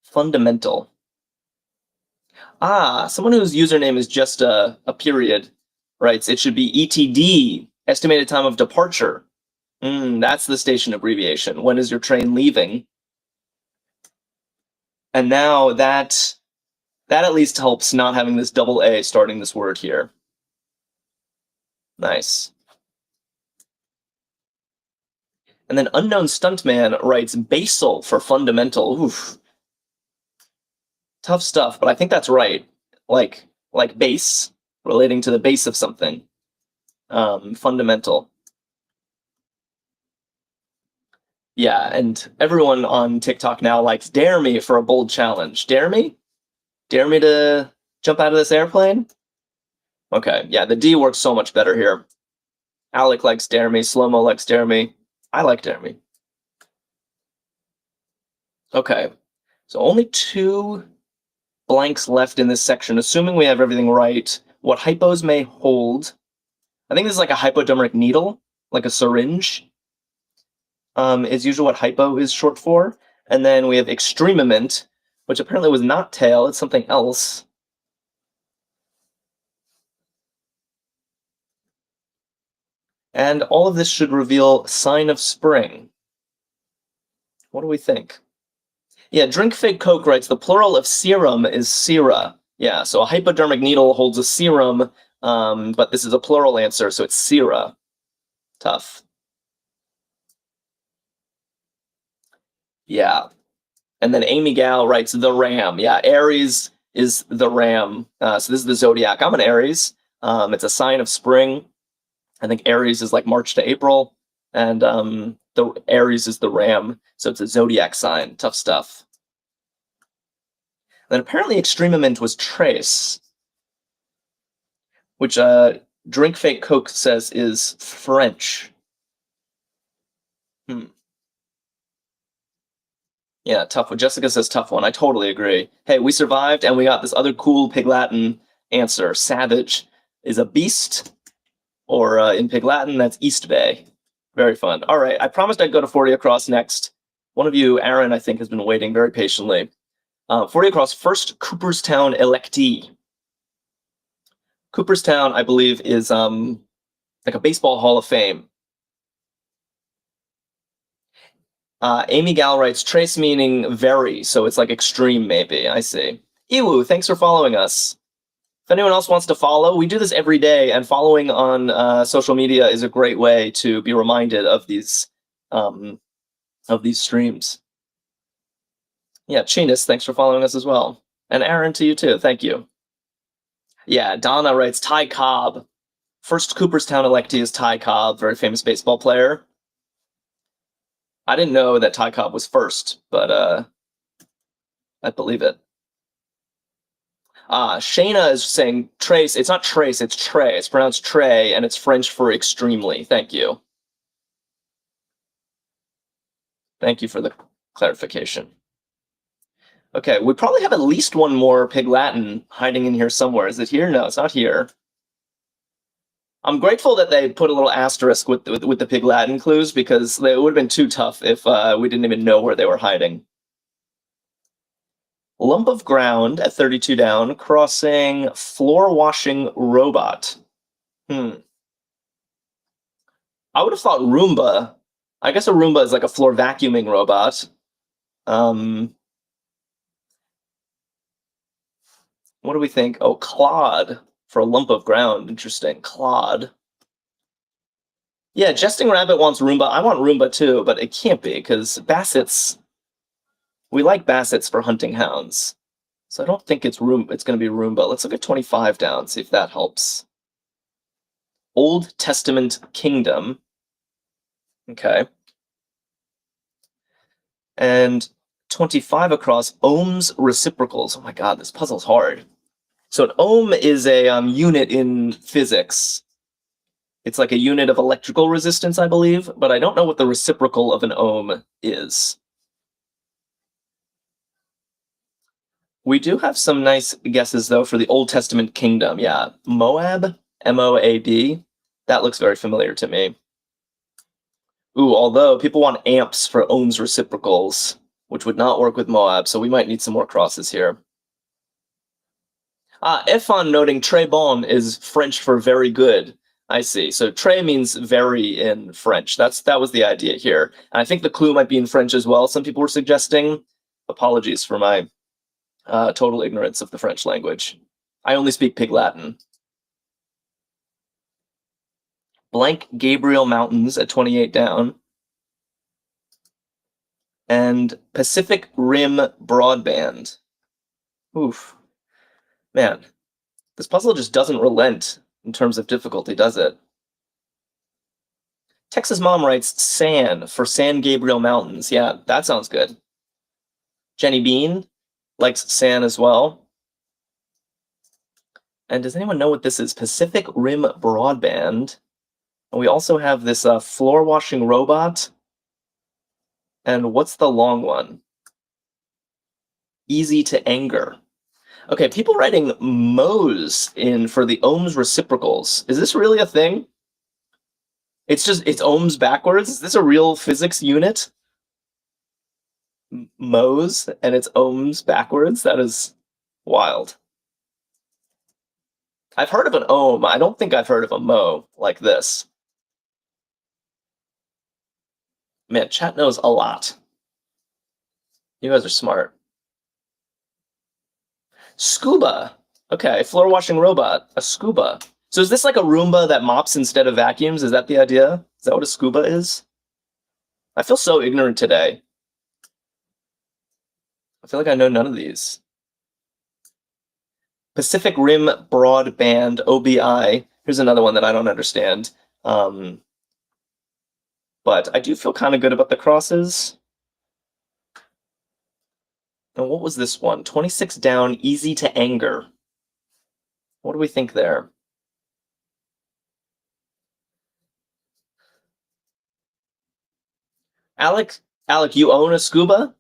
Fundamental. Someone whose username is just a period writes, it should be ETD, estimated time of departure. That's the station abbreviation. When is your train leaving? And now that at least helps not having this double A starting this word here. Nice. And then Unknown Stuntman writes basal for fundamental. Oof. Tough stuff, but I think that's right. Like base, relating to the base of something. Fundamental. Yeah, and everyone on TikTok now likes dare me for a bold challenge. Dare me? Dare me to jump out of this airplane? Okay, yeah, the D works so much better here. Alec likes dare me, Slow-Mo likes dare me. I like dare me. Okay, so only 2 blanks left in this section, assuming we have everything right. What hypos may hold. I think this is like a hypodermic needle, like a syringe. Is usually what hypo is short for. And then we have extremament, which apparently was not tail, it's something else. And all of this should reveal sign of spring. What do we think? Yeah, Drink Fig Coke writes, the plural of serum is sera. Yeah, so a hypodermic needle holds a serum, but this is a plural answer, so it's sera. Tough. Yeah. And then Amy Gal writes, the ram. Yeah, Aries is the ram. So this is the zodiac. I'm an Aries. It's a sign of spring. I think Aries is like March to April, and the Aries is the ram, so it's a zodiac sign. Tough stuff. Then apparently extremament was trace, which Drink Fake Coke says is French. Yeah, tough one. Jessica says tough one. I totally agree. Hey, we survived, and we got this other cool Pig Latin answer. Savage is a beast, or in Pig Latin, that's East Bay. Very fun. All right, I promised I'd go to 40 across next. One of you, Aaron, I think, has been waiting very patiently. 40 across, first Cooperstown electee. Cooperstown, I believe, is like a baseball Hall of Fame. Amy Gal writes, trace meaning very, so it's like extreme, maybe. I see. Ewu, thanks for following us. If anyone else wants to follow, we do this every day, and following on social media is a great way to be reminded of these streams. Yeah, Chinas, thanks for following us as well. And Aaron, to you too, thank you. Yeah, Donna writes, Ty Cobb. First Cooperstown electee is Ty Cobb, very famous baseball player. I didn't know that Ty Cobb was first, but I believe it. Shayna is saying trace. It's not trace, it's tray. It's pronounced tray, and it's French for extremely. Thank you. Thank you for the clarification. Okay, we probably have at least one more Pig Latin hiding in here somewhere. Is it here? No, it's not here. I'm grateful that they put a little asterisk with the Pig Latin clues, because it would have been too tough if we didn't even know where they were hiding. Lump of ground at 32 down, crossing floor washing robot. I would have thought Roomba. I guess a Roomba is like a floor vacuuming robot. What do we think? Oh, clod for a lump of ground. Interesting. Clod. Yeah, Jesting Rabbit wants Roomba. I want Roomba too, but it can't be, because Bassets. We like Bassets for hunting hounds. So I don't think it's going to be Roomba. Let's look at 25 down, see if that helps. Old Testament Kingdom. Okay. And 25 across, ohms reciprocals. Oh my god, this puzzle's hard. So an ohm is a unit in physics. It's like a unit of electrical resistance, I believe, but I don't know what the reciprocal of an ohm is. We do have some nice guesses, though, for the Old Testament Kingdom. Yeah, Moab, M-O-A-B. That looks very familiar to me. Ooh, although people want amps for ohms reciprocals, which would not work with Moab, so we might need some more crosses here. Efon noting très bon is French for very good. I see. So très means very in French. That was the idea here. And I think the clue might be in French as well. Some people were suggesting. Apologies for my total ignorance of the French language. I only speak Pig Latin. Blank Gabriel Mountains at 28 down. And Pacific Rim Broadband. Oof. Man, this puzzle just doesn't relent in terms of difficulty, does it? Texas Mom writes San for San Gabriel Mountains. Yeah, that sounds good. Jenny Bean likes San as well. And does anyone know what this is? Pacific Rim Broadband. And we also have this floor washing robot. And what's the long one? Easy to Anger. Okay, people writing Mose in for the ohms reciprocals. Is this really a thing? It's ohms backwards? Is this a real physics unit? Mose and it's ohms backwards? That is wild. I've heard of an ohm. I don't think I've heard of a mo like this. Man, chat knows a lot. You guys are smart. Scuba. Okay, floor washing robot. A scuba. So is this like a Roomba that mops instead of vacuums? Is that the idea? Is that what a scuba is? I feel so ignorant today. I feel like I know none of these. Pacific Rim Broadband, OBI. Here's another one that I don't understand. But I do feel kind of good about the crosses. And what was this one? 26 down, Easy to Anger. What do we think there? Alec, you own a scuba?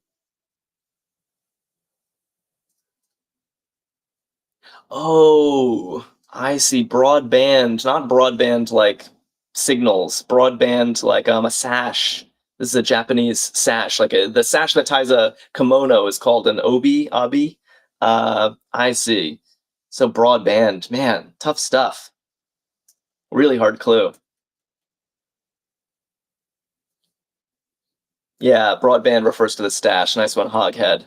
Oh, I see. Broadband, not broadband like signals. Broadband like a sash. This is a Japanese sash, like the sash that ties a kimono is called an abi. I see. So broadband, man, tough stuff. Really hard clue. Yeah, broadband refers to the stash. Nice one, Hoghead.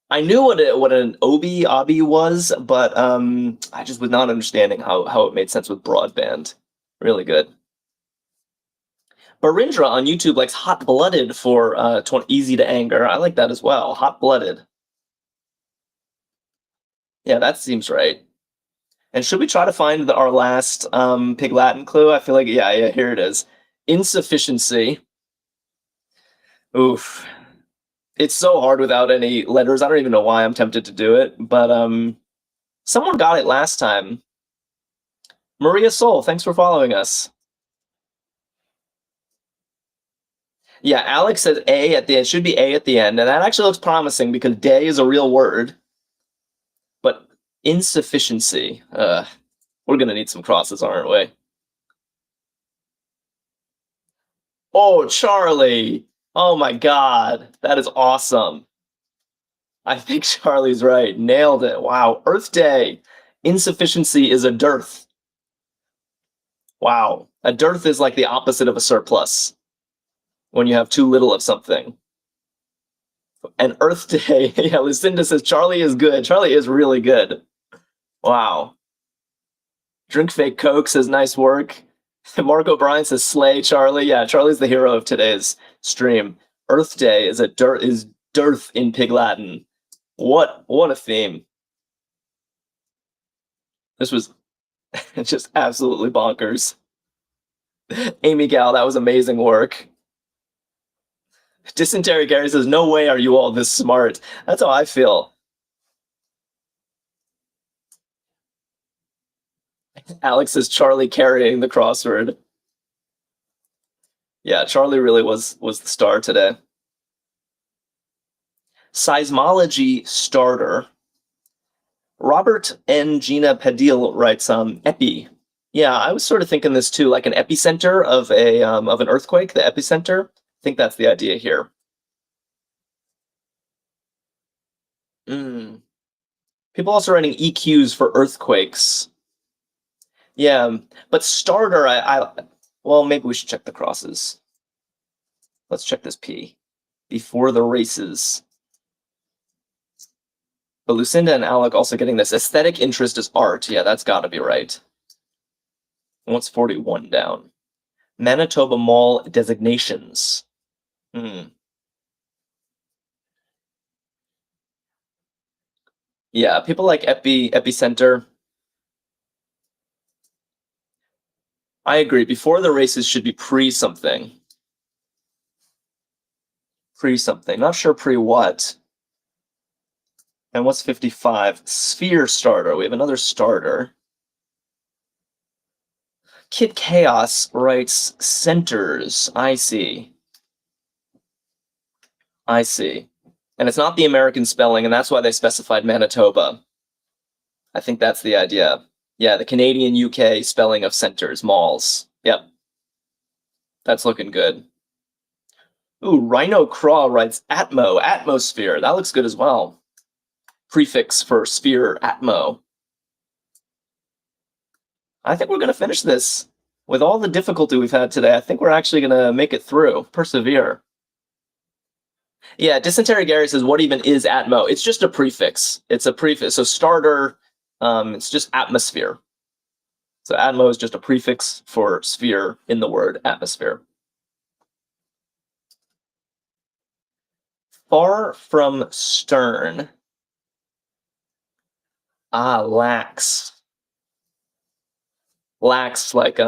I knew what an abi was, but I just was not understanding how it made sense with broadband. Really good. Barindra on YouTube likes Hot Blooded for Easy to Anger. I like that as well. Hot Blooded. Yeah, that seems right. And should we try to find our last Pig Latin clue? I feel like, yeah, here it is. Insufficiency. Oof. It's so hard without any letters. I don't even know why I'm tempted to do it, but someone got it last time. Maria Soul, thanks for following us. Yeah, Alex says A at the end. Should be A at the end, and that actually looks promising because day is a real word. But insufficiency. We're gonna need some crosses, aren't we? Oh, Charlie! Oh my god, that is awesome. I think Charlie's right. Nailed it. Wow. Earth Day. Insufficiency is a dearth. Wow. A dearth is like the opposite of a surplus when you have too little of something. And Earth Day, yeah, Lucinda says Charlie is good. Charlie is really good. Wow. Drink Fake Coke says nice work. Mark O'Brien says slay Charlie. Yeah, Charlie's the hero of today's stream. Earth Day is dearth in Pig Latin. What a theme. This was just absolutely bonkers. Amy Gal, that was amazing work. Dysentery Gary says, no way are you all this smart. That's how I feel. Alex says Charlie carrying the crossword. Yeah, Charlie really was the star today. Seismology starter. Robert N. Gina Padil writes, epi. Yeah, I was sort of thinking this too, like an epicenter of an earthquake, the epicenter. I think that's the idea here. People also writing EQs for earthquakes. Yeah, but starter, well, maybe we should check the crosses. Let's check this P. Before the races. But Lucinda and Alec also getting this. Aesthetic interest is art. Yeah, that's got to be right. What's 41 down? Manitoba Mall designations. Yeah, people like epicenter. I agree. Before the races should be pre-something. Pre-something. Not sure pre-what. And what's 55? Sphere starter. We have another starter. Kid Chaos writes centers. I see. And it's not the American spelling, and that's why they specified Manitoba. I think that's the idea. Yeah, the Canadian UK spelling of centers, malls. Yep. That's looking good. Ooh, Rhino Craw writes Atmo, atmosphere. That looks good as well. Prefix for sphere, Atmo. I think we're going to finish this. With all the difficulty we've had today, I think we're actually going to make it through. Persevere. Yeah, Dysentery Gary says, what even is Atmo? It's just a prefix. It's a prefix. So starter, it's just atmosphere. So Atmo is just a prefix for sphere in the word atmosphere. Far from stern. Lax. Lax, like,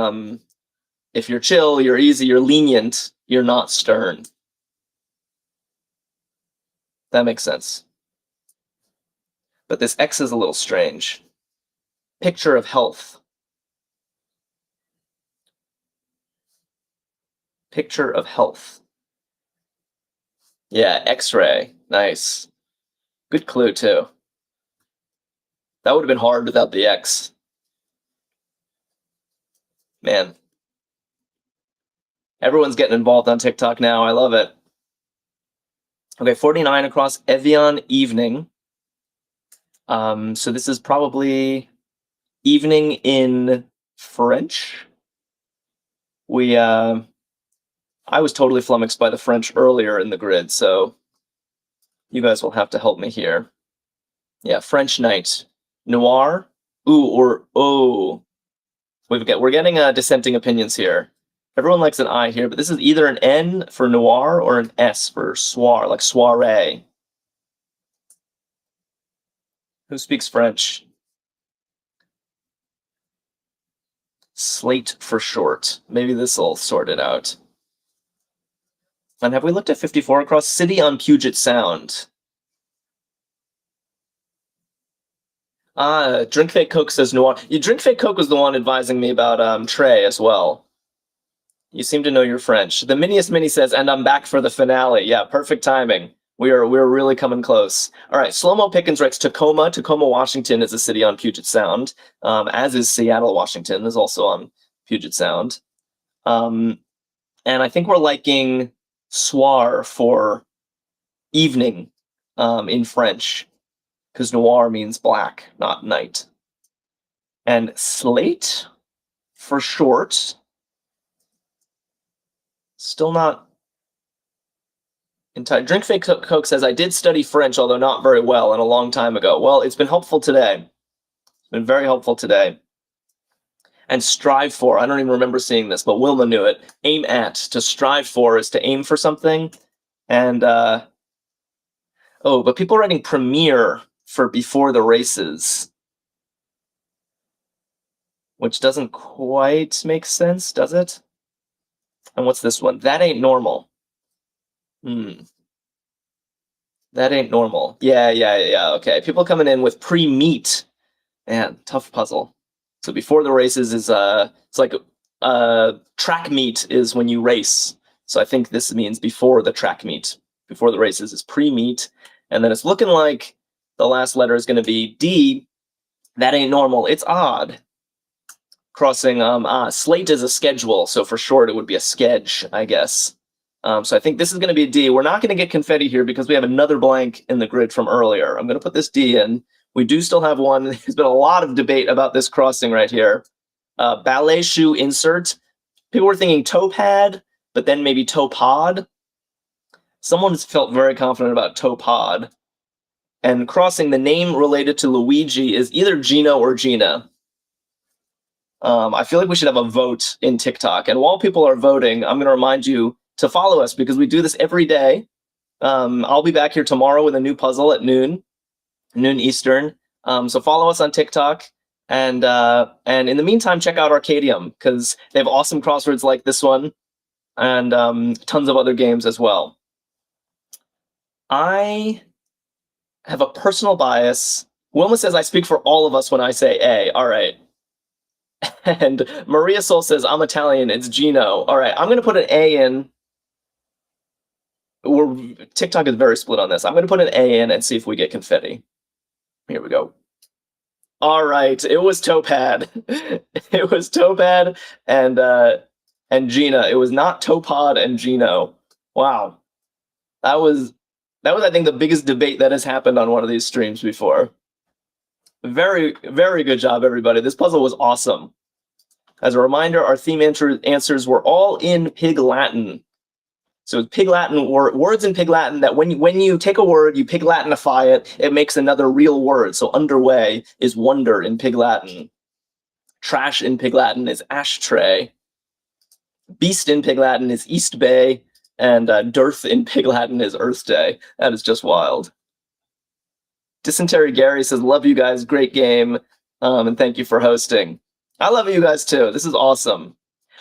if you're chill, you're easy, you're lenient, you're not stern. That makes sense. But this X is a little strange. Picture of health. Picture of health. Yeah, X-ray. Nice. Good clue, too. That would have been hard without the X. Man. Everyone's getting involved on TikTok now. I love it. Okay, 49 across Evian evening. So this is probably evening in French. I was totally flummoxed by the French earlier in the grid, so you guys will have to help me here. Yeah, French night. Noir. Ooh, or oh. We're getting dissenting opinions here. Everyone likes an I here, but this is either an N for noir or an S for soir, like soiree. Who speaks French? Slate for short. Maybe this will sort it out. And have we looked at 54 across? City on Puget Sound. Drink Fake Coke says noir. Drink Fake Coke was the one advising me about Trey as well. You seem to know your French. The Miniest Mini says, and I'm back for the finale. Yeah, perfect timing. We're really coming close. All right, Slow-Mo Pickens writes Tacoma. Tacoma, Washington is a city on Puget Sound, as is Seattle, Washington is also on Puget Sound. And I think we're liking soir for evening in French, because noir means black, not night. And slate for short. Still not entirely. Drink Fake Coke says, I did study French, although not very well, and a long time ago. Well, it's been helpful today. It's been very helpful today. And strive for, I don't even remember seeing this, but Wilma knew it. Aim at, to strive for is to aim for something. And, but people are writing premiere for before the races, which doesn't quite make sense, does it? And what's this one? That ain't normal. That ain't normal. Yeah, okay. People coming in with pre-meet. Man, tough puzzle. So before the races is, it's like track meet is when you race. So I think this means before the track meet. Before the races is pre-meet. And then it's looking like the last letter is going to be D. That ain't normal. It's odd. Crossing, slate is a schedule. So for short, it would be a sketch, I guess. So I think this is going to be a D. We're not going to get confetti here because we have another blank in the grid from earlier. I'm going to put this D in. We do still have one. There's been a lot of debate about this crossing right here. Ballet shoe insert. People were thinking toe pad, but then maybe toe pod. Someone's felt very confident about toe pod. And crossing, the name related to Luigi is either Gino or Gina. I feel like we should have a vote in TikTok. And while people are voting, I'm going to remind you to follow us because we do this every day. I'll be back here tomorrow with a new puzzle at noon Eastern. So follow us on TikTok. And in the meantime, check out Arkadium because they have awesome crosswords like this one and tons of other games as well. I have a personal bias. Wilma says, I speak for all of us when I say A. All right. And Maria Sol says, I'm Italian. It's Gino. All right. I'm going to put an A in. TikTok is very split on this. I'm going to put an A in and see if we get confetti. Here we go. All right. It was Topad. It was Topad and Gina. It was not Topod and Gino. Wow. That was, I think, the biggest debate that has happened on one of these streams before. Very, very good job, everybody. This puzzle was awesome. As a reminder, our theme answers were all in Pig Latin. So Pig Latin, words in Pig Latin that when you take a word, you Pig Latinify it, it makes another real word. So underway is wonder in Pig Latin. Trash in Pig Latin is ashtray. Beast in Pig Latin is East Bay. And dearth in Pig Latin is Earth Day. That is just wild. Dysentery Gary says, love you guys, great game, and thank you for hosting. I love you guys too. This is awesome.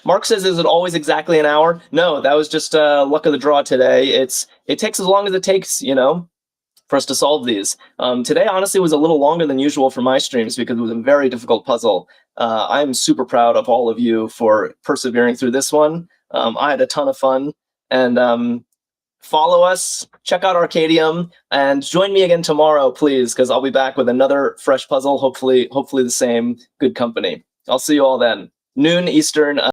Mark says, is it always exactly an hour? No, that was just luck of the draw today. It takes as long as it takes, for us to solve these. Today, honestly, was a little longer than usual for my streams because it was a very difficult puzzle. I'm super proud of all of you for persevering through this one. I had a ton of fun. And follow us, check out Arkadium, and join me again tomorrow, please, because I'll be back with another fresh puzzle, hopefully the same good company. I'll see you all then. Noon Eastern.